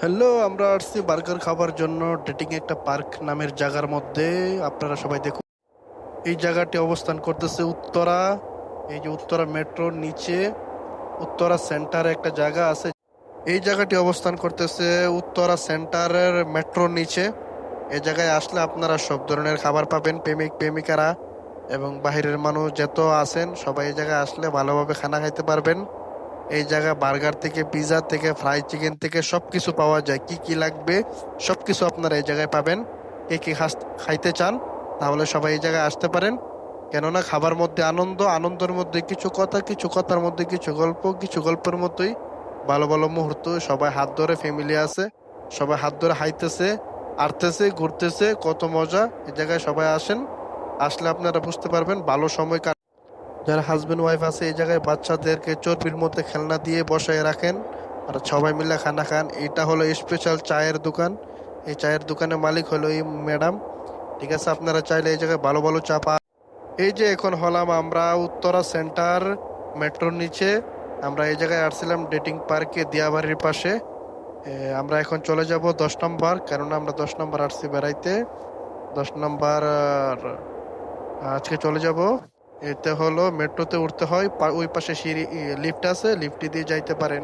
Hello, আমরা আসছি burger খাবার জন্য ডেটিং একটা পার্ক নামের জায়গার মধ্যে। আপনারা সবাই দেখুন, এই জায়গাটি অবস্থান করতেছে উত্তরা। এই যে উত্তরা মেট্রোর নিচে উত্তরা সেন্টারে একটা জায়গা আছে। এই জায়গাটি অবস্থান করতেছে উত্তরা সেন্টারের মেট্রোর নিচে। এই জায়গায় আসলে আপনারা সব ধরনের খাবার পাবেন। প্রেমিক প্রেমিকারা এবং বাহিরের মানুষ যত আছেন সবাই এই জায়গায় আসলে ভালোভাবে খানা খাইতে পারবেন। এই জায়গায় বার্গার থেকে পিৎজা থেকে ফ্রাই চিকেন থেকে সবকিছু পাওয়া যায়। কি কি লাগবে সবকিছু আপনারা এই জায়গায় পাবেন। কে কি খাইতে চান তাহলে সবাই এই জায়গায় আসতে পারেন। কেননা খাবার মধ্যে আনন্দ, আনন্দের মধ্যে কিছু কথা, কিছু কথার মধ্যে কিছু গল্প, কিছু গল্পের মধ্যেই ভালো ভালো মুহূর্ত। সবাই হাত ধরে, ফ্যামিলি আছে, সবাই হাত ধরে হাইতেছে, আরতেছে, ঘুরতেছে, কত মজা। এই জায়গায় সবাই আসেন, আসলে আপনারা বুঝতে পারবেন ভালো সময়। যারা হাজবেন্ড ওয়াইফ আছে এই জায়গায় বাচ্চাদেরকে চর্বির মধ্যে খেলনা দিয়ে বসায় রাখেন আর সবাই মিলে খানা খান। এটা হলো স্পেশাল চায়ের দোকান। এই চায়ের দোকানের মালিক হলো এই ম্যাডাম। ঠিক আছে, আপনারা চাইলে এই জায়গায় ভালো ভালো চা পা। এই যে এখন হলাম আমরা উত্তরা সেন্টার মেট্রোর নিচে। আমরা এই জায়গায় আসছিলাম ডেটিং পার্কে দিয়াবাড়ির পাশে। আমরা এখন চলে যাব 10 নম্বর, কেননা আমরা 10 নম্বর আসছি বেড়াইতে। 10 নম্বর আজকে চলে যাব। এতে হলো মেট্রোতে উঠতে হয়, ওই পাশে সিঁড়ি লিফট আছে, লিফটে দিয়ে যাইতে পারেন।